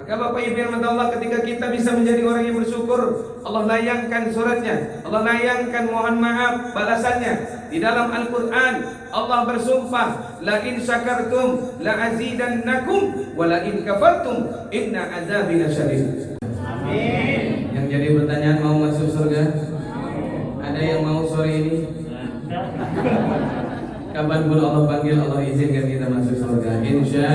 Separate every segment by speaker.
Speaker 1: Maka Bapak Ibu yang Allah, ketika kita bisa menjadi orang yang bersyukur, Allah layangkan suratnya, Allah layangkan mohon maaf balasannya. Di dalam Al-Quran Allah bersumpah, la in syakartum la azidannakum wa la in kafartum inna azabi lasyadid. Amin. Yang jadi pertanyaan, mau masuk surga? Ada yang mau sore ini? Kapan pun Allah panggil, Allah izinkan kita masuk surga, insya.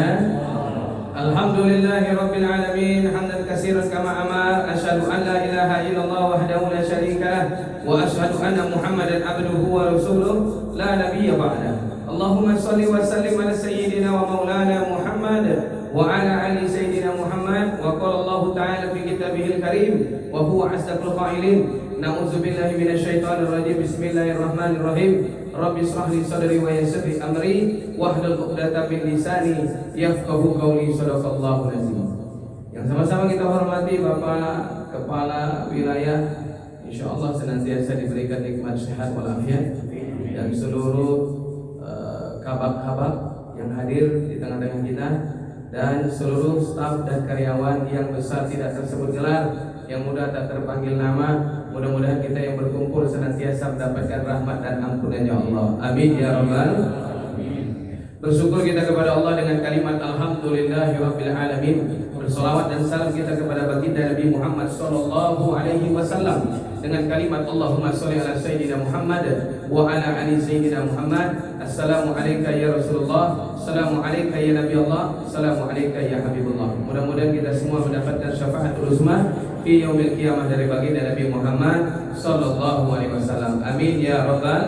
Speaker 1: Alhamdulillahi Rabbil Alamin, hamdan katsiran kama amar. Asyhadu an la ilaha illallah wahdahu la syarika lah, wa asyhadu anna Muhammadan abduhu wa rasuluh la nabiyya ba'dah. Allahumma shalli wa sallim ala sayyidina wa maulana Muhammad wa ala ali sayyidina Muhammad. Wa qala Allah ta'ala fi kitabihil karim wa huwa asdaqul qailin. Na'udzubillahi minasyaitonir rajim. Bismillahirrahmanirrahim. Rabbi shrah li sadri wa yassir li amri wahlul 'uqdatam min lisani yafqahu qawli. Shadaqallahu azim. Yang sama-sama kita hormati Bapak Kepala Wilayah, insyaallah senantiasa diberikan nikmat sehat walafiat, dan seluruh kabak-kabak yang hadir di tengah-tengah kita, dan seluruh staf dan karyawan yang besar tidak tersebut gelar, yang muda tak terpanggil nama. Mudah-mudahan kita yang berkumpul senantiasa mendapatkan rahmat dan ampunannya Allah. Amin ya rabbal alamin. Bersyukur kita kepada Allah dengan kalimat alhamdulillahi rabbil alamin. Bersolawat dan salam kita kepada baginda Nabi Muhammad sallallahu alaihi wasallam dengan kalimat Allahumma sholli ala sayyidina Muhammad wa ala ali sayyidina Muhammad. Assalamu alayka ya Rasulullah, assalamu alayka ya Nabi Allah, assalamu alayka ya Habibullah. Mudah-mudahan kita semua mendapatkan syafaatul uzma fi yaumil qiyamah dari baginda Nabi Muhammad sallallahu alaihi wasallam. Amin ya rabbal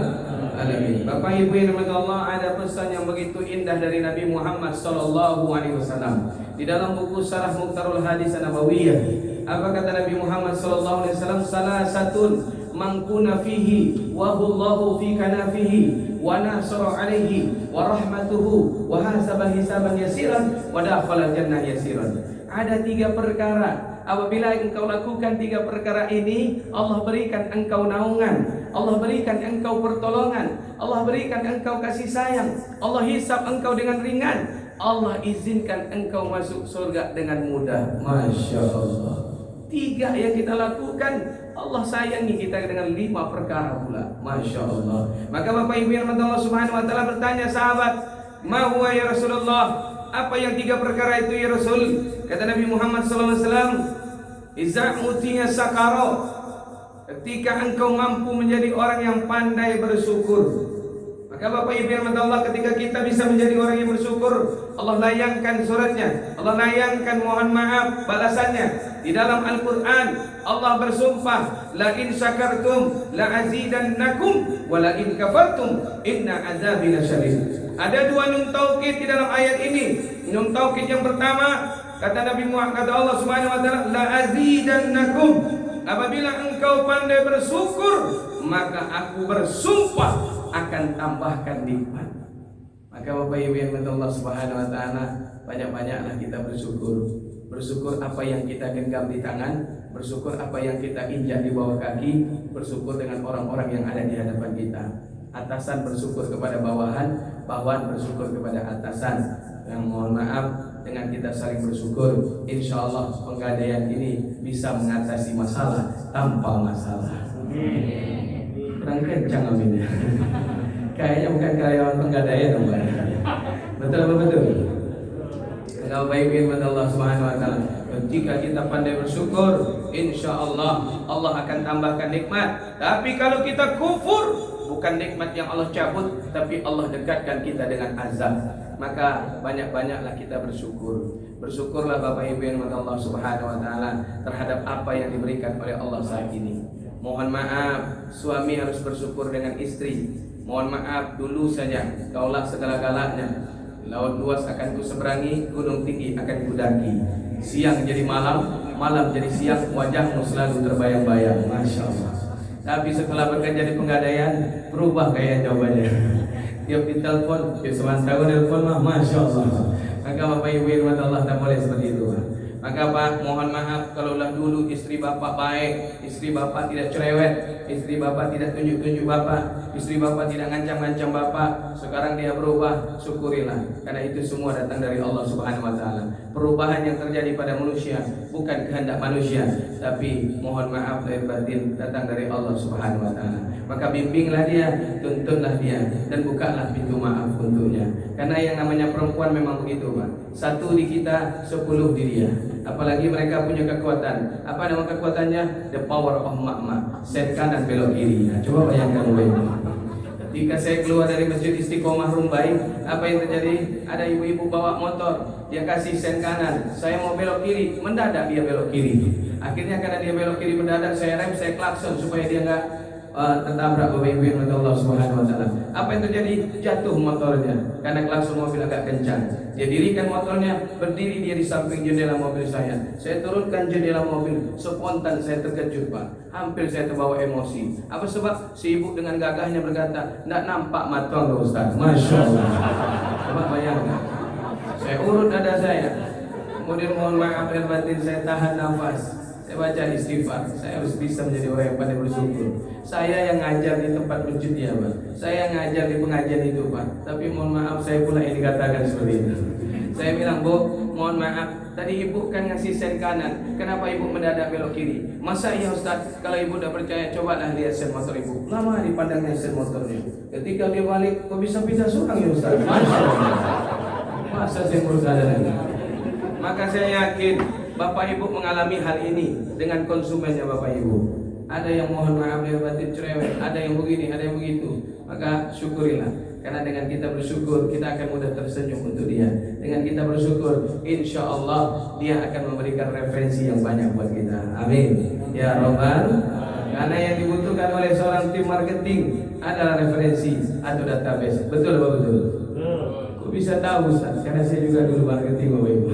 Speaker 1: alamin. Bapak Ibu yang dirahmati Allah, ada pesan yang begitu indah dari Nabi Muhammad sallallahu alaihi wasallam di dalam buku Syarah Mukhtarul Hadis Nabawiyah. Apa kata Nabi Muhammad sallallahu alaihi wasallam? Salasatun man kuna fihi wa hullahu fi kanafihi wa nasara alaihi wa rahmatuhu wa hasaba hisaban yasiran wa dakhala jannah yasiran. Ada 3 perkara, apabila engkau lakukan 3 perkara ini, Allah berikan engkau naungan, Allah berikan engkau pertolongan, Allah berikan engkau kasih sayang, Allah hisab engkau dengan ringan, Allah izinkan engkau masuk surga dengan mudah. Masya Allah. 3 yang kita lakukan, Allah sayangi kita dengan 5 perkara pula. Masya Allah. Maka Bapak Ibu yang Allah Subhanahu wa Ta'ala bertanya sahabat, ma huwa ya Rasulullah? Apa yang 3 perkara itu ya Rasul? Kata Nabi Muhammad SAW, iza mutiya sakaro, ketika engkau mampu menjadi orang yang pandai bersyukur. Maka Bapak Ibu yang Allah, ketika kita bisa menjadi orang yang bersyukur, Allah layangkan suratnya, Allah layangkan mohon maaf balasannya. Di dalam Al-Quran Allah bersumpah, la in syakartum la azidannakum wa la in kafartum inna azabi lasyadid. Ada 2 nun taukid di dalam ayat ini. Nun taukid yang pertama, kata Nabi Muhammad, kata Allah Subhanahu wa Ta'ala, la azidannakum, apabila engkau pandai bersyukur, maka aku bersumpah akan tambahkan nikmat. Maka Bapak Ibu yang dirahmati Allah Subhanahu wa Ta'ala, banyak-banyaklah kita bersyukur. Bersyukur apa yang kita genggam di tangan, bersyukur apa yang kita injak di bawah kaki, bersyukur dengan orang-orang yang ada di hadapan kita. Atasan bersyukur kepada bawahan, bawahan bersyukur kepada atasan. Yang mohon maaf, dengan kita saling bersyukur, insya Allah penggadaian ini bisa mengatasi masalah tanpa masalah. Kurang kencang aminnya. Kayaknya bukan karyawan penggadaian dong, Pak. Betul apa betul? Kalau baik Allah Subhanahu wa Ta'ala, ketika kita pandai bersyukur, insya Allah Allah akan tambahkan nikmat. Tapi kalau kita kufur, bukan nikmat yang Allah cabut, tapi Allah dekatkan kita dengan azab. Maka banyak-banyaklah kita bersyukur. Bersyukurlah Bapak Ibu yang dirahmati Allah Subhanahu wa Ta'ala terhadap apa yang diberikan oleh Allah saat ini. Mohon maaf, suami harus bersyukur dengan istri. Mohon maaf, dulu saja kaulah segala-galanya. Laut luas akan ku seberangi, gunung tinggi akan ku daki. Siang jadi malam, malam jadi siang, wajahmu selalu terbayang-bayang. Masya Allah. Tapi setelah bekerja di penggadaian, berubah gaya jawabannya. Tiap ditelepon, tiap semantau telepon mah, Masya Allah. Maka Bapak Ibu yang dirahmati Allah, tak boleh seperti itu. Maka Pak, mohon maaf kalaulah dulu istri Bapak baik, istri Bapak tidak cerewet, istri Bapak tidak tunjuk-tunjuk Bapak, istri Bapak tidak ngancam-ngancam Bapak. Sekarang dia berubah, syukurilah, karena itu semua datang dari Allah Subhanahu wa Ta'ala. perubahan yang terjadi pada manusia bukan kehendak manusia, tapi mohon maaf lahir batin datang dari Allah Subhanahu wa taala. Maka bimbinglah dia, tuntunlah dia, dan bukalah pintu maaf untuknya. Karena yang namanya perempuan memang begitu, Pak. Satu di kita, 10 di dia. Apalagi mereka punya kekuatan. Apa nama kekuatannya? The power of mak-mak. Set kanan belok kiri. Nah, coba bayangkan ketika saya keluar dari Masjid Istiqomah Rumbai, apa yang terjadi? Ada ibu-ibu bawa motor, dia kasih sen kanan, saya mau belok kiri, mendadak dia belok kiri. Akhirnya karena dia belok kiri mendadak, saya rem, saya klakson supaya dia nggak tertabrak Bapak Ibu yang Allah Subhanahu wa taala. Apa yang terjadi? Jatuh motornya karena klakson mobil agak kencang. Dia dirikan motornya, berdiri dia di samping jendela mobil saya. Saya turunkan jendela mobil, spontan saya terkejut, Pak. Hampir saya terbawa emosi. Apa sebab? Si ibu dengan gagahnya berkata, "Nggak nampak matang, Ustaz." Masya Allah. Coba bayangkan. Saya urut dada saya. Kemudian mohon maaf lahir batin, saya tahan nafas. Saya baca istighfar. Saya harus bisa menjadi orang yang pandai bersyukur. Saya yang ngajar di tempat masjid dia, Pak. Saya yang ngajar di pengajian itu, Pak. Tapi mohon maaf, saya pula yang dikatakan seperti itu. Saya bilang, "Bu, mohon maaf. Tadi ibu kan ngasih sen kanan. Kenapa ibu mendadak belok kiri?" "Masa iya, Ustaz? Kalau ibu udah percaya, cobalah lihat sen motor ibu." Lama dipandangnya sen motornya. Ketika dia balik, kok bisa pindah seorang ya, Ustaz? Masa saya berusaha lagi. Maka saya yakin Bapak Ibu mengalami hal ini dengan konsumennya Bapak Ibu. Ada yang mohon maaf lahir batin cerewet, ada yang begini, ada yang begitu. Maka syukurilah. Karena dengan kita bersyukur, kita akan mudah tersenyum untuk dia. Dengan kita bersyukur, insya Allah dia akan memberikan referensi yang banyak buat kita. Amin. Ya Rabbal. Karena yang dibutuhkan oleh seorang tim marketing adalah referensi atau database. Betul Bapak, betul? Kok bisa tahu, Ustaz? Karena saya juga dulu marketing, Bapak Ibu.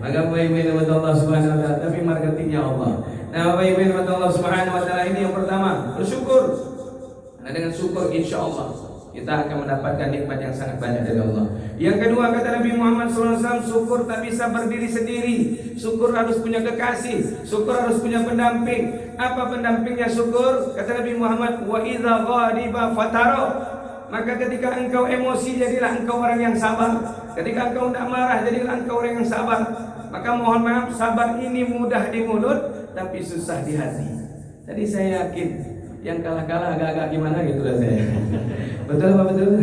Speaker 1: Maka Bapak Ibu yang dirahmati Allah Subhanahu wa taala, tapi marketingnya Allah. Nah, Bapak Ibu yang dirahmati Allah Subhanahu wa taala, ini yang pertama, bersyukur. Nah, dengan syukur insya Allah kita akan mendapatkan nikmat yang sangat banyak dari Allah. Yang kedua, kata Nabi Muhammad SAW, syukur tak bisa berdiri sendiri. Syukur harus punya kekasih. Syukur harus punya pendamping. Apa pendampingnya syukur? Kata Nabi Muhammad, wa idza ghadiba fataro. Maka ketika engkau emosi, jadilah engkau orang yang sabar. Ketika engkau tidak marah, jadilah engkau orang yang sabar. Maka mohon maaf, sabar ini mudah di mulut, tapi susah di hati. Tadi saya yakin yang kalah-kalah agak-agak gimana gitu lah saya. Betul apa betul?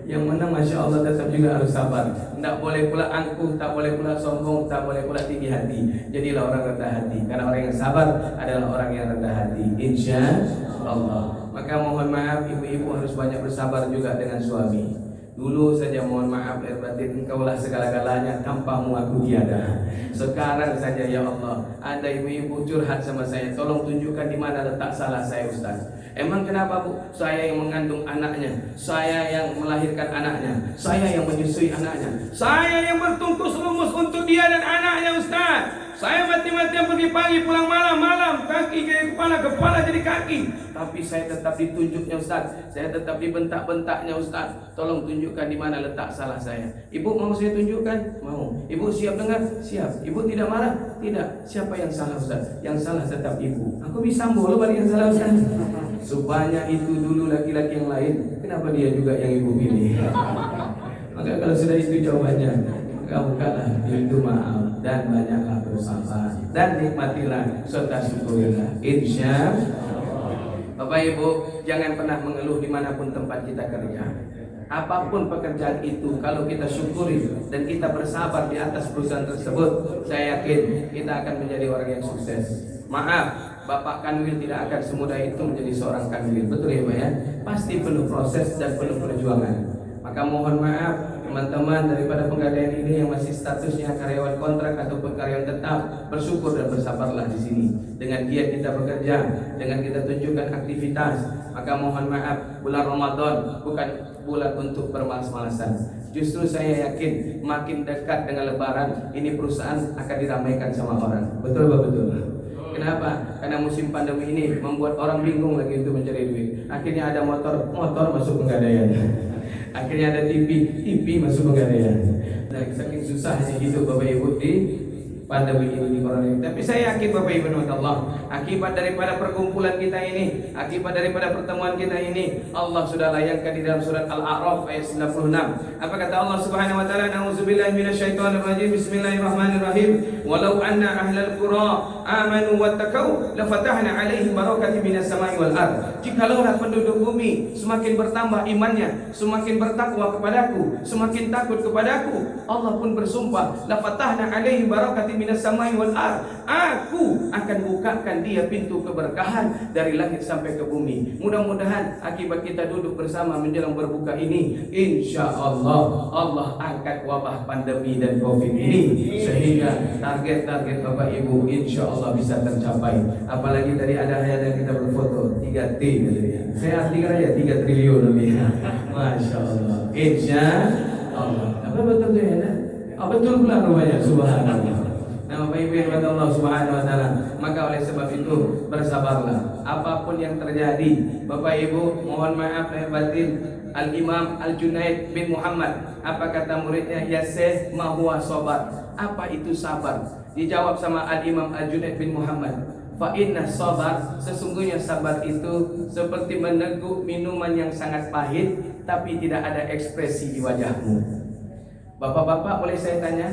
Speaker 1: Yang menang Masya Allah tetap juga harus sabar. Tidak boleh pula angkuh, tak boleh pula sombong, tak boleh pula tinggi hati. Jadilah orang rendah hati. Karena orang yang sabar adalah orang yang rendah hati, insya Allah. Maka mohon maaf, ibu-ibu harus banyak bersabar juga dengan suami. Dulu saja mohon maaf lahir batin, engkaulah segala-galanya, tanpamu aku tiada. Sekarang saja ya Allah, ada ibu-ibu curhat sama saya, tolong tunjukkan di mana letak salah saya, Ustaz. Emang kenapa, Bu? Saya yang mengandung anaknya, saya yang melahirkan anaknya, saya yang menyusui anaknya, saya yang bertungkus lumus untuk dia dan anaknya, Ustaz. Saya mati-matian pergi pagi, pulang malam, kaki jadi kepala, kepala jadi kaki. Tapi saya tetap ditunjuknya, Ustaz. Saya tetap dibentak-bentaknya, Ustaz. Tolong tunjukkan di mana letak salah saya. Ibu mau saya tunjukkan? Mau. Ibu siap dengar? Siap. Ibu tidak marah? Tidak. Siapa yang salah, Ustaz? Yang salah tetap ibu. Aku bisa boleh balik yang salah, Ustaz. Sebanyak itu dulu laki-laki yang lain, kenapa dia juga yang ibu pilih? Maka kalau sudah itu jawabannya, bukalah pintu maaf dan banyaklah bersabar dan nikmatilah serta syukurilah, insya Allah. Bapak Ibu, jangan pernah mengeluh dimanapun tempat kita kerja. Apapun pekerjaan itu, kalau kita syukuri dan kita bersabar di atas perusahaan tersebut, saya yakin kita akan menjadi orang yang sukses. Maaf, Bapak Kanwil tidak akan semudah itu menjadi seorang Kanwil. Betul ya Pak ya? Pasti penuh proses dan penuh perjuangan. Maka mohon maaf teman-teman daripada penggadaian ini yang masih statusnya karyawan kontrak ataupun karyawan tetap, bersyukur dan bersabarlah di sini. Dengan giat kita bekerja, dengan kita tunjukkan aktivitas. Maka mohon maaf, bulan Ramadan bukan bulan untuk bermalas-malasan. Justru saya yakin makin dekat dengan Lebaran, ini perusahaan akan diramaikan sama orang. Betul Pak? Betul. Kenapa? Karena musim pandemi ini membuat orang bingung lagi untuk mencari duit. Akhirnya ada motor masuk penggadaian. Akhirnya ada TV masuk penggadaian. Dari saking susahnya hidup Bapak Ibu di pandemi ini di corona ini. Tapi saya yakin Bapak Ibu Allah, akibat daripada perkumpulan kita ini, akibat daripada pertemuan kita ini, Allah sudah layangkan di dalam surat Al-A'raf ayat 96. Apa kata Allah Subhanahu wa taala? Nauzubillahi minasyaitonir rajim. Bismillahirrahmanirrahim. Walau anna ahlal qura amanu wattaqau lafatahna 'alaihim barakatin minas sama'i wal ard. Jikalau penduduk bumi semakin bertambah imannya, semakin bertakwa kepadaku, semakin takut kepadaku, Allah pun bersumpah, lafatahna 'alaihim barakatin minas samai wal ard. Aku akan bukakan dia pintu keberkahan dari langit sampai ke bumi. Mudah-mudahan akibat kita duduk bersama menjelang berbuka ini, insya Allah Allah angkat wabah pandemi dan Covid ini, sehingga target-target Bapak Ibu insya Allah bisa tercapai. Apalagi tadi ada yang kita berfoto 3T gitu ya. Saya artikan aja 3 triliun lebih. Masya Allah. Insya Allah. Apa betul tuh ya? Betul pula rupanya. Subhanallah. Nah, Bapak Ibu yang Allah Subhanahu wa taala, maka oleh sebab itu bersabarlah apapun yang terjadi. Bapak Ibu, mohon maaf lahir batin, Al-Imam Al-Junaid bin Muhammad, apa kata muridnya? Ya Syekh, ma huwa sabar? Apa itu sabar? Dijawab sama Al-Imam Al-Junaid bin Muhammad, fa inna sabar, sesungguhnya sabar itu seperti meneguk minuman yang sangat pahit tapi tidak ada ekspresi di wajahmu. Bapak-bapak, boleh saya tanya,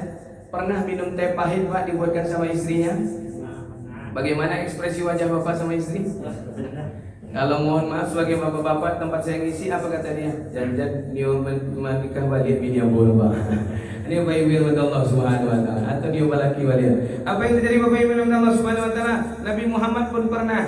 Speaker 1: pernah minum teh pahit Pak dibuatkan sama istrinya? Bagaimana ekspresi wajah Bapak sama istri? Kalau mohon maaf sebagai bapak-bapak tempat saya ngisi, apa kata dia? Jangan nio menikah balik bini abul Pak. Ini Bapak Ibu Allah Subhanahu wa taala, atau dia balaki walia. Apa yang terjadi Bapak Ibu Allah Subhanahu wa taala? Nabi Muhammad pun pernah.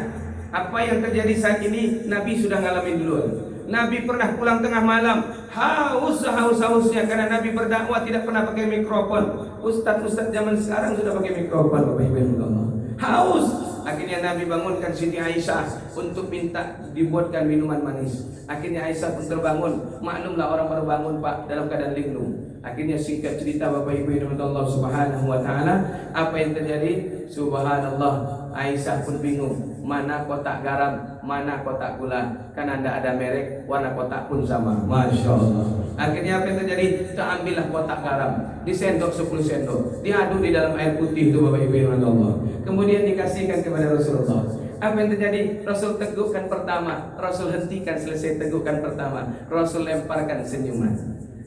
Speaker 1: Apa yang terjadi saat ini Nabi sudah ngalamin duluan. Nabi pernah pulang tengah malam, haus-hausnya karena Nabi berdakwah tidak pernah pakai mikrofon. Ustaz-ustaz zaman sekarang sudah pakai mikrofon Bapak Ibu Allah. Haus. Akhirnya Nabi bangunkan Siti Aisyah untuk minta dibuatkan minuman manis. Akhirnya Aisyah pun terbangun. Maklumlah orang baru bangun Pak dalam keadaan linglung. Akhirnya singkat cerita Bapak Ibu yang Allah Subhanahu wa taala, apa yang terjadi? Subhanallah, Aisyah pun bingung, mana kotak garam, mana kotak gula, karena tidak ada merek, warna kotak pun sama. Masya Allah. Akhirnya apa yang terjadi? Terambillah kotak garam, disendok 10 sendok, diaduk di dalam air putih itu Bapak Ibu yang Allah. Kemudian dikasihkan kepada Rasulullah. Apa yang terjadi? Rasul tegukkan pertama, Rasul hentikan selesai tegukkan pertama, Rasul lemparkan senyuman.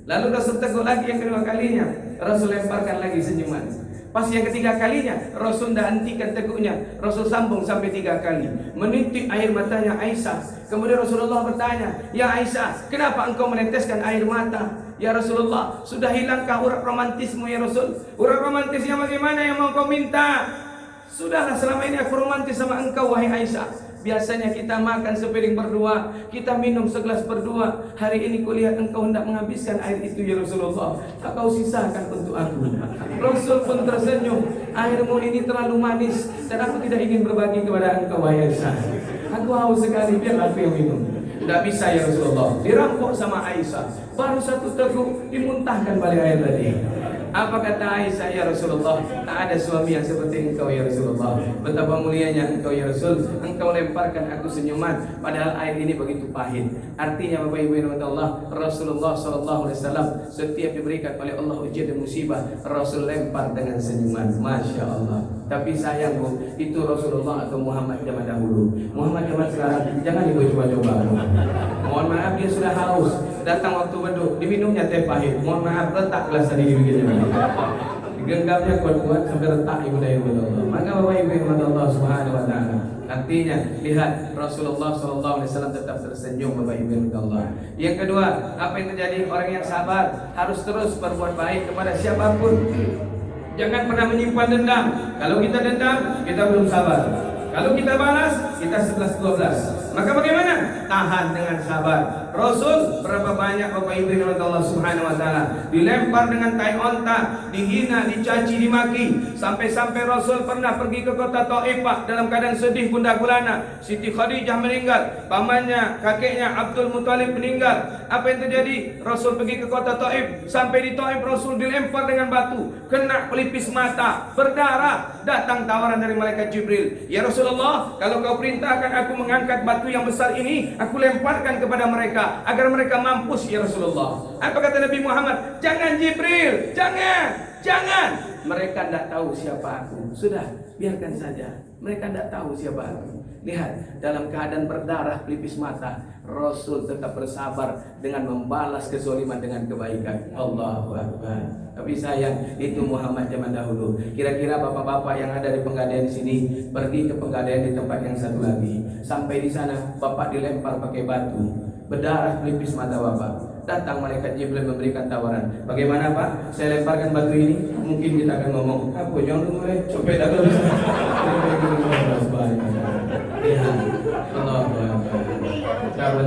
Speaker 1: Lalu Rasul teguk lagi yang kedua kalinya, Rasul lemparkan lagi senyuman. Pas yang ketiga kalinya, Rasul tidak hentikan teguknya, Rasul sambung sampai 3 kali, menitik air matanya Aisyah. Kemudian Rasulullah bertanya, ya Aisyah, kenapa engkau meneteskan air mata? Ya Rasulullah, sudah hilangkah urat romantismu ya Rasul? Urat romantisnya bagaimana yang mau kau minta? Sudahlah, selama ini aku romantis sama engkau wahai Aisyah. Biasanya kita makan sepiring berdua, kita minum segelas berdua. Hari ini kulihat engkau hendak menghabiskan air itu ya Rasulullah. Tak kau sisakan untuk aku. Rasul pun tersenyum, airmu ini terlalu manis dan aku tidak ingin berbagi kepada engkau wahai Aisyah. Aku haus sekali, biar aku yang minum. Tidak bisa ya Rasulullah. Dirampok sama Aisyah. Baru 1 teguk dimuntahkan balik air tadi. Apa kata Aisyah, ya Rasulullah, tak ada suami yang seperti engkau ya Rasulullah. Betapa mulianya engkau ya Rasul. Engkau lemparkan aku senyuman, padahal air ini begitu pahit. Artinya Bapak Ibu yang Allah, Rasulullah SAW setiap diberikan oleh Allah ujian dan musibah, Rasul lempar dengan senyuman. Masya Allah. Tapi sayang Bu, itu Rasulullah atau Muhammad zaman dahulu. Muhammad zaman sekarang jangan dicoba-coba. Mohon maaf, dia sudah haus, datang waktu beduk, diminumnya teh pahit. Mohon maaf, retak gelas tadi dibikinnya. Genggamnya kuat-kuat sampai retak ibu daya Allah. Maka Bapak Ibu yang Allah Subhanahu wa taala, artinya lihat Rasulullah SAW tetap tersenyum Bapak Ibu yang Allah. Yang kedua, apa yang terjadi? Orang yang sabar harus terus berbuat baik kepada siapapun. Jangan pernah menyimpan dendam. Kalau kita dendam, kita belum sabar. Kalau kita balas, kita 11-12. Maka bagaimana? Tahan dengan sabar. Rasul berapa banyak Bapak Ibu yang Allah Subhanahu wa taala dilempar dengan tai onta, dihina, dicaci, dimaki, sampai-sampai Rasul pernah pergi ke kota Taif dalam keadaan sedih gundah gulana. Siti Khadijah meninggal, pamannya, kakeknya Abdul Muthalib meninggal. Apa yang terjadi? Rasul pergi ke kota Taif, sampai di Taif Rasul dilempar dengan batu, kena pelipis mata, berdarah. Datang tawaran dari malaikat Jibril, ya Rasulullah, kalau kau perintahkan aku mengangkat batu yang besar ini, aku lemparkan kepada mereka agar mereka mampus ya Rasulullah. Apa kata Nabi Muhammad? Jangan Jibril, jangan. mereka tidak tahu siapa aku. Sudah, biarkan saja. Mereka tidak tahu siapa aku. Lihat, dalam keadaan berdarah pelipis mata, Rasul tetap bersabar dengan membalas kezaliman dengan kebaikan. Allahu Akbar. Tapi sayang, itu Muhammad zaman dahulu. Kira-kira bapak-bapak yang ada di Pegadaian sini pergi ke Pegadaian di tempat yang satu lagi. Sampai di sana, bapak dilempar pakai batu, berdarah pelipis mata bapak. Datang malaikat Jibril memberikan tawaran. Bagaimana Pak? Saya lemparkan batu ini. Mungkin kita akan ngomong, apa jangan dulu copet aku bisa. Ya, Allah Akbar.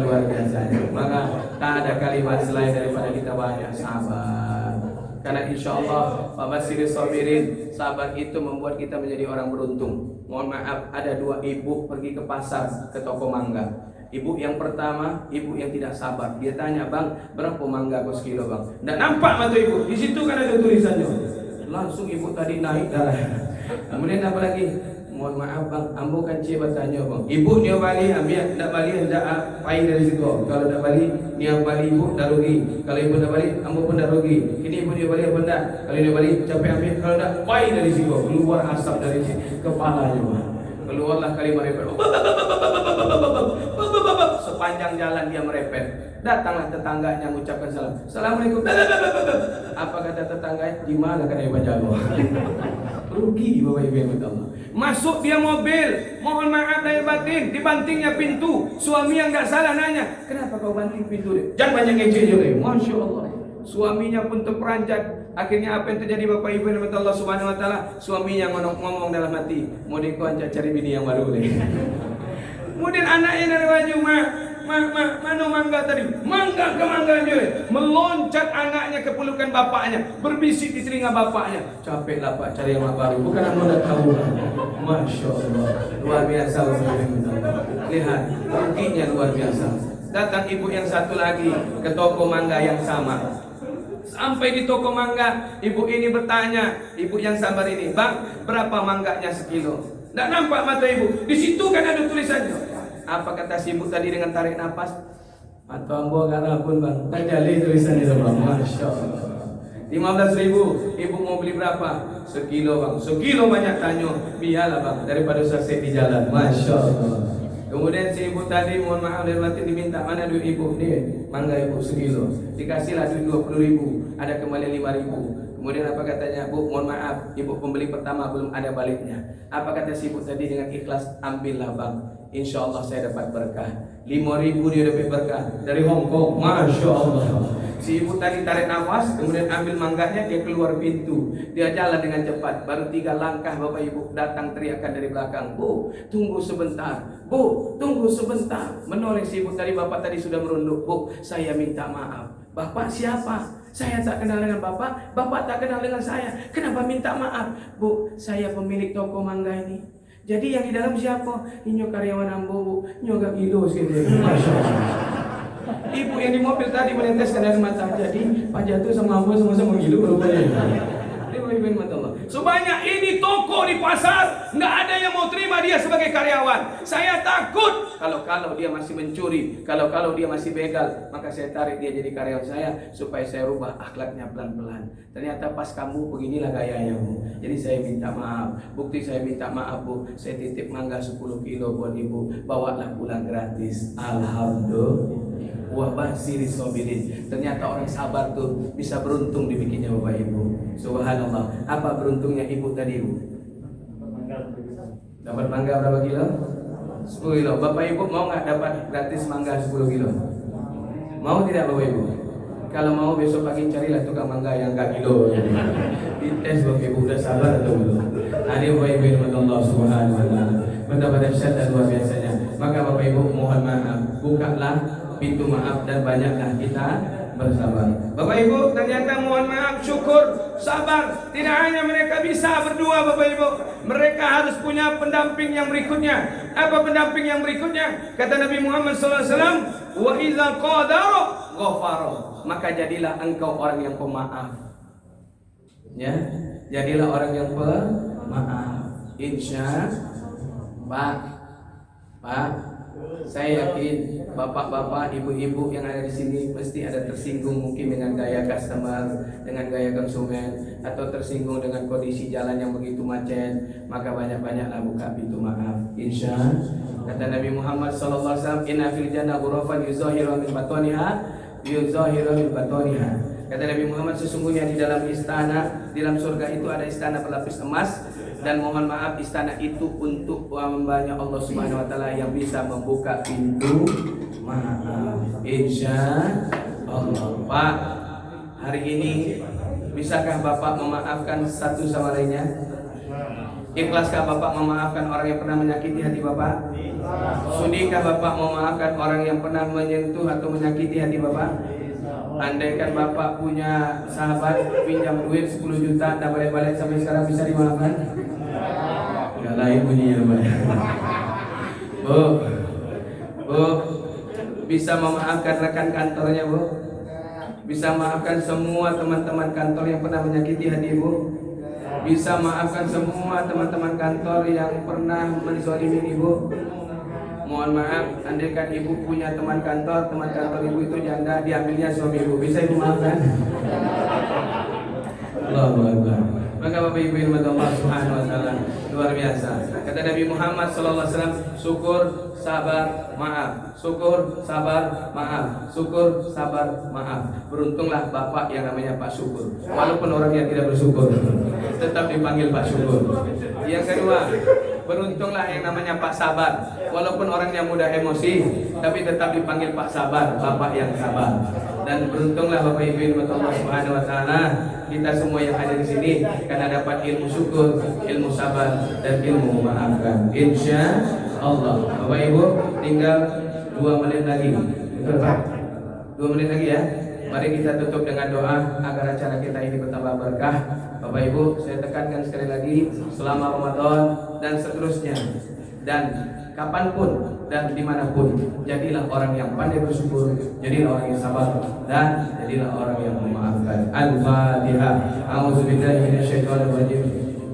Speaker 1: Luar biasa. Maka tak ada kalimat selain daripada kita banyak sabar. Karena insya Allah Fabashshiri sabirin, sabar itu membuat kita menjadi orang beruntung. Mohon maaf, ada dua ibu pergi ke pasar, ke toko mangga. Ibu yang pertama, ibu yang tidak sabar. Dia tanya, bang, berapa mangga kos kilo bang? Nggak nampak mata ibu. Di situ kan ada tulisannya. Langsung ibu tadi naik darah. Kemudian apa lagi? Mohon maaf bang, ambo kan cie bertanya bang. Ibu dia balik, ambil tidak balik, tidak pai dari situ. Kalau tidak balik, dia balik ibu dah rugi. Kalau ibu dah balik, ambo pun dah rugi. Ini ibu dia balik apa enggak? Kalau dia balik, capek ambil. Kalau tidak, pai dari situ. Keluar asap dari kepalanya bang. Keluarlah kalimat merepet. Sepanjang jalan dia merepet. Datanglah tetangganya mengucapkan salam. Assalamualaikum. Apa kata tetangga? Di mana kena baca Allah? Rugi Bapak Ibu yang Allah. Masuk dia mobil, mohon maaf lahir batin, dibantingnya pintu. Suami yang enggak salah nanya, kenapa kau banting pintu dia? Jangan banyak ngejek juga. Masya Allah. Suaminya pun terperanjat. Akhirnya apa yang terjadi Bapak Ibu yang Allah Subhanahu Wa Taala? Suaminya ngomong dalam hati, mau dikoncak cari bini yang baru deh. Kemudian anaknya dari baju, mana mangga tadi? Mangga ke mangga aja. Meloncat anaknya ke pelukan bapaknya, berbisik di telinga bapaknya. Capek lah Pak cari yang baru. Bukan anda udah tahu. Masya Allah, luar biasa Bapak Ibu. Lihat, ruginya luar biasa. Datang ibu yang satu lagi ke toko mangga yang sama. Sampai di toko mangga, ibu ini bertanya, ibu yang sabar ini, bang, berapa mangganya sekilo? Tidak nampak mata ibu. Di situ kan ada tulisannya. Apa kata si ibu tadi dengan tarik nafas? Atau ambo karena pun bang, terjadi tulisannya bang. Masya Allah. 15.000, ibu mau beli berapa? Sekilo bang. Sekilo banyak tanya. Biarlah bang, daripada saset di jalan. Masya Allah. Kemudian si ibu tadi, mohon maaf dari batin, diminta mana duit ibu nih, mangga ibu sekilo. Dikasihlah duit 20.000, ada kembali 5.000. Kemudian apa katanya, bu mohon maaf, ibu pembeli pertama belum ada baliknya. Apa kata si ibu tadi dengan ikhlas, ambillah bang, insya Allah saya dapat berkah. 5.000 dia dapat berkah dari Hong Kong. Masya Allah. Si ibu tadi tarik nafas, kemudian ambil mangganya, dia keluar pintu. Dia jalan dengan cepat, baru 3 langkah Bapak Ibu datang teriakan dari belakang, bu tunggu sebentar, bu tunggu sebentar. Menoleh si ibu tadi, bapak tadi sudah merunduk. Bu saya minta maaf. Bapak siapa? Saya tak kenal dengan bapak, bapak tak kenal dengan saya. Kenapa minta maaf? Bu saya pemilik toko mangga ini. Jadi yang di dalam siapa? Ini karyawan ambo bu, nyoga kilo sekali. Masya Allah. Ibu yang di mobil tadi meneteskan air mata. Jadi Pak Jatuh sama ambo sama-sama ngilu berubahnya. Sebanyak ini toko di pasar, nggak ada yang mau terima dia sebagai karyawan. Saya takut kalau dia masih mencuri, kalau dia masih begal, maka saya tarik dia jadi karyawan saya supaya saya rubah akhlaknya pelan-pelan. Ternyata pas kamu beginilah gayanya bu. Jadi saya minta maaf. Bukti saya minta maaf bu, saya titip mangga 10 kilo buat ibu, bawalah pulang gratis. Alhamdulillah. Wabashshiri sabirin. Ternyata orang sabar tuh bisa beruntung dibikinnya Bapak Ibu. Subhanallah. Apa beruntungnya ibu tadi bu? Dapat mangga berapa kilo? 10 kilo. Bapak Ibu mau nggak dapat gratis mangga 10 kilo? Mau tidak Bapak Ibu? Kalau mau besok pagi carilah tukang mangga yang nggak kilo. Dites Bapak Ibu udah sabar atau belum? Ada Bapak Ibu yang Allah Subhanahu Wa Taala. Betapa dahsyat luar biasanya. Maka Bapak Ibu mohon maaf, bukalah pintu maaf dan banyaklah kita bersabar. Bapak Ibu, ternyata mohon maaf, syukur, sabar. Tidak hanya mereka bisa berdua Bapak Ibu, mereka harus punya pendamping yang berikutnya. Apa pendamping yang berikutnya? Kata Nabi Muhammad SAW, wa idza qadara ghafara. Maka jadilah engkau orang yang pemaaf. Ya, jadilah orang yang pemaaf. Insya Pak, Saya yakin bapak-bapak, ibu-ibu yang ada di sini mesti ada tersinggung mungkin dengan gaya customer, dengan gaya konsumen, atau tersinggung dengan kondisi jalan yang begitu macet. Maka banyak-banyaklah buka pintu maaf. Insya kata Nabi Muhammad SAW, Inna fil jannah ghurafan yuzahiru min batoniha yuzahiru min batoniha. Kata Nabi Muhammad, sesungguhnya di dalam istana, di dalam surga itu ada istana berlapis emas. Dan mohon maaf, istana itu untuk hamba-Nya Allah Subhanahu wa taala yang bisa membuka pintu maaf. Insya Allah. Pak, hari ini bisakah Bapak memaafkan satu sama lainnya? Ikhlaskah Bapak memaafkan orang yang pernah menyakiti hati Bapak? Sudikah Bapak memaafkan orang yang pernah menyentuh atau menyakiti hati Bapak? Andaikan Bapak punya sahabat pinjam duit 10 juta dan balik-balik sampai sekarang, bisa dimaafkan? Enggak lain bunyinya Bu, bisa memaafkan rekan kantornya Bu? Bisa maafkan semua teman-teman kantor yang pernah menyakiti hati Bu? Bisa maafkan semua teman-teman kantor yang pernah menzalimi Ibu? Mohon maaf, andaikan ibu punya teman kantor ibu itu janda, diambilnya suami ibu, bisa ibu maafkan? Allahu Akbar. Maka Bapak Ibu yang dirahmati Allah Subhanahu wa taala, luar biasa. Kata Nabi Muhammad sallallahu alaihi wasallam, syukur, sabar, maaf. Syukur, sabar, maaf. Syukur, sabar, maaf. Beruntunglah Bapak yang namanya Pak Syukur. Walaupun orangnya tidak bersyukur, tetap dipanggil Pak Syukur. Yang kedua, beruntunglah yang namanya Pak Sabar. Walaupun orangnya mudah emosi, tapi tetap dipanggil Pak Sabar, Bapak yang sabar. Dan beruntunglah Bapak Ibu yang dirahmati Allah Subhanahu wa taala, kita semua yang ada di sini karena dapat ilmu syukur, ilmu sabar, dan ilmu memaafkan. Insya Allah. Bapak Ibu, tinggal 2 menit lagi. Betul Pak? 2 menit lagi ya. Mari kita tutup dengan doa agar acara kita ini bertambah berkah. Bapak Ibu, saya tekankan sekali lagi, selama Ramadan dan seterusnya, dan kapanpun dan dimanapun, jadilah orang yang pandai bersyukur, jadilah orang yang sabar, dan jadilah orang yang memaafkan. Al-Fatihah. A'udzubillahi minasyaitonirrajim.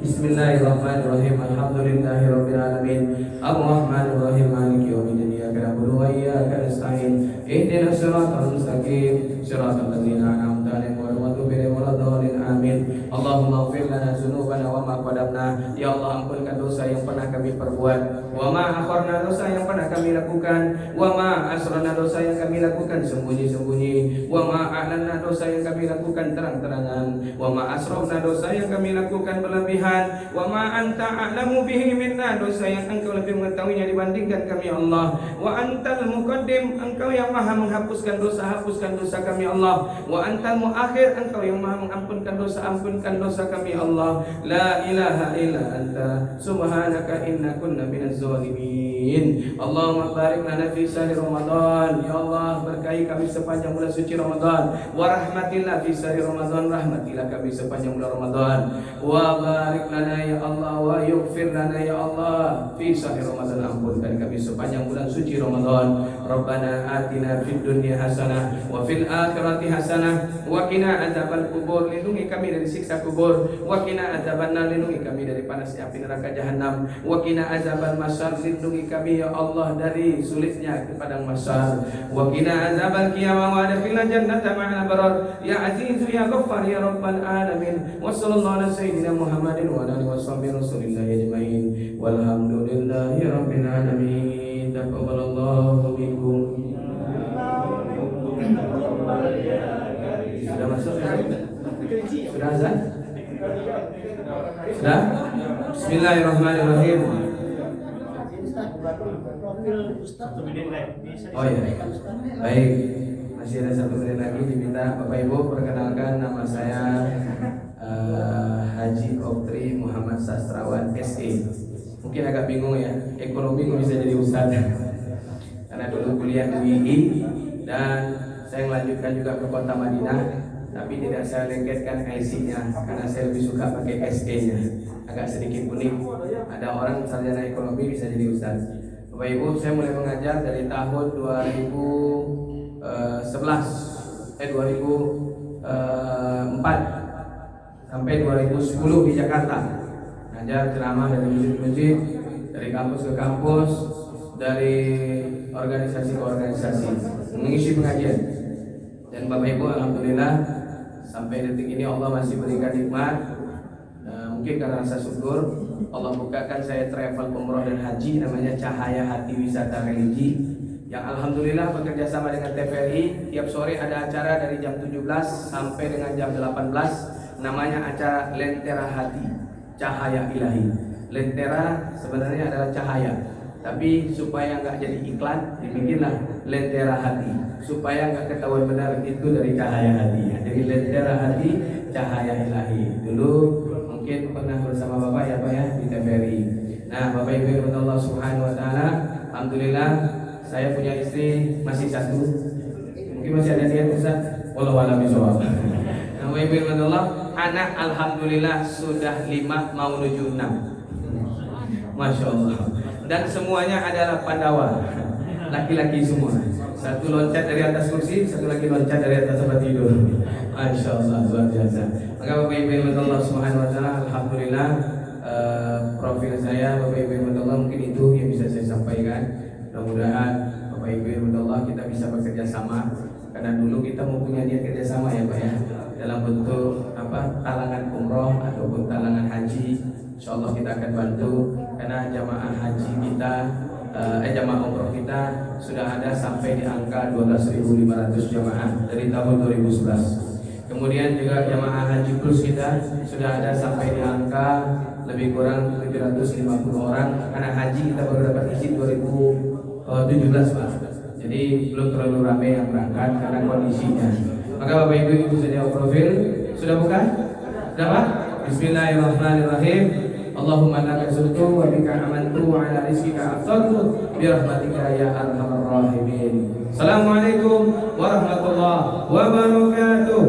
Speaker 1: Bismillahirrahmanirrahim. Alhamdulillahirabbil alamin. Arrahmanirrahim. Maliki yaumiddin. Iyyaka na'budu wa iyyaka nasta'in. Ihdinas siratal mustaqim. Siratal ladzina an'amta 'alaihim ghairil maghdubi 'alaihim waladdallin. Amin. Allahumma ighfir lana dzunubana wa ma qaddamna. Ya Allah, ampunkan dosa yang pernah kami perbuat, wa ma akharna, dosa yang pernah kami lakukan, wa ma asrarna, dosa yang kami lakukan sembunyi-sembunyi, wa ma a'lanna, dosa yang kami lakukan terang-terangan, wa ma asrafna, dosa yang kami lakukan berlebihan, wa ma anta a'lamu bihi minna, dosa yang engkau lebih mengetahuinya dibandingkan kami Allah, wa antal muqaddim, engkau yang maha menghapuskan dosa, hapuskan dosa kami Allah, wa antal muakhir, engkau yang maha mengampunkan dosa, ampunkan dosa kami Allah. La ilaha illa anta subhanaka inna kunna minaz zalimin. Allahumma barik lana fi sahri Ramadan. Ya Allah, berkahi kami sepanjang bulan suci Ramadan. Wa rahmatillah fi sahri Ramadan, rahmatilah kami sepanjang bulan Ramadan. Wa barik lana ya Allah, wa yughfir lana ya Allah fi sahri Ramadan, ampunkan kami sepanjang bulan suci Ramadan. Rabbana atina fid dunya hasanah wa fil akhirati hasanah wa qina adzabal kubur. Lindungi kami dari siksa kubur. Wa qina adzabannar, lindungi kami dari panasnya api neraka jahanam. Wa qina adzabal masar, lindungi kami ya Allah dari sulitnya di padang mahsyar. Wa qina adzabal qiyamah wa adkhilna jannata ma'al abrar. Ya aziz ya ghaffar ya rabbal alamin. Wa sallallahu ala sayyidina Muhammadin wa ala alihi washabihi rasulillah ajmain. Walhamdulillahi rabbil alamin. Taqabbalallahu minkum. Sudah masuk ya? Sudah azan? Sudah? Bismillahirrahmanirrahim. Oh ya, baik. Masih ada 1 menit lagi diminta Bapak Ibu perkenalkan, nama saya Haji Oktri Muhammad Sastrawan SE. Mungkin agak bingung ya, ekonomi kok bisa jadi ustadz? Karena dulu kuliah di UI dan saya melanjutkan juga ke kota Madinah, tapi tidak saya lengketkan IC-nya karena saya lebih suka pakai SE-nya. Agak sedikit unik. Ada orang sarjana ekonomi bisa jadi ustadz. Bapak Ibu, saya mulai mengajar dari tahun 2004 sampai 2010 di Jakarta. Ngajar ceramah dari masjid-masjid, dari kampus ke kampus, dari organisasi ke organisasi mengisi pengajian. Dan Bapak Ibu, alhamdulillah sampai detik ini Allah masih berikan nikmat. Mungkin karena rasa syukur Allah bukakan saya travel umroh dan haji, namanya Cahaya Hati Wisata Religi, yang alhamdulillah bekerja sama dengan TVRI. Tiap sore ada acara dari jam 17 sampai dengan jam 18, namanya acara Lentera Hati Cahaya Ilahi. Lentera sebenarnya adalah cahaya, tapi supaya nggak jadi iklan dibikinlah Lentera Hati, supaya nggak ketahuan benar itu dari cahaya hati. Jadi Lentera Hati Cahaya Ilahi. Dulu mungkin pernah bersama Bapak ya Pak ya di TVRI. Nah Bapak Ibu Allah Subhanahu Wa Taala, alhamdulillah saya punya istri masih satu. Mungkin masih ada niat Ustaz. Wallahu a'lam bishawab. Nah Bapak Ibu Allah, anak alhamdulillah sudah 5 mau menuju 6. Masya Allah. Dan semuanya adalah Pandawa, laki-laki semua. Satu loncat dari atas kursi, satu lagi loncat dari atas tempat tidur. Masya Allah, luar biasa. Maka Bapak Ibu Allah Subhanahu Wa Taala, alhamdulillah profil saya Bapak Ibu Allah mungkin itu yang bisa saya sampaikan. Mudah-mudahan Bapak Ibu Allah kita bisa bekerja sama. Karena dulu kita mempunyai niat kerjasama ya Pak ya, dalam bentuk talangan umroh ataupun talangan haji. Insyaallah kita akan bantu, karena jamaah haji kita jamaah umroh kita sudah ada sampai di angka 12.500 jamaah dari tahun 2011. Kemudian juga jamaah haji plus kita sudah ada sampai di angka lebih kurang 750 orang, karena haji kita baru dapat izin 2017 Pak. Jadi belum terlalu ramai yang berangkat karena kondisinya. Maka Bapak Ibu itu saja profil. Sudah buka? Sudah Pak? Bismillahirrahmanirrahim. Allahumma laka sultu wa bika amantu wa ala rizkika aftartu bi rahmatika ya arhamar rahimin. Assalamualaikum warahmatullahi wabarakatuh.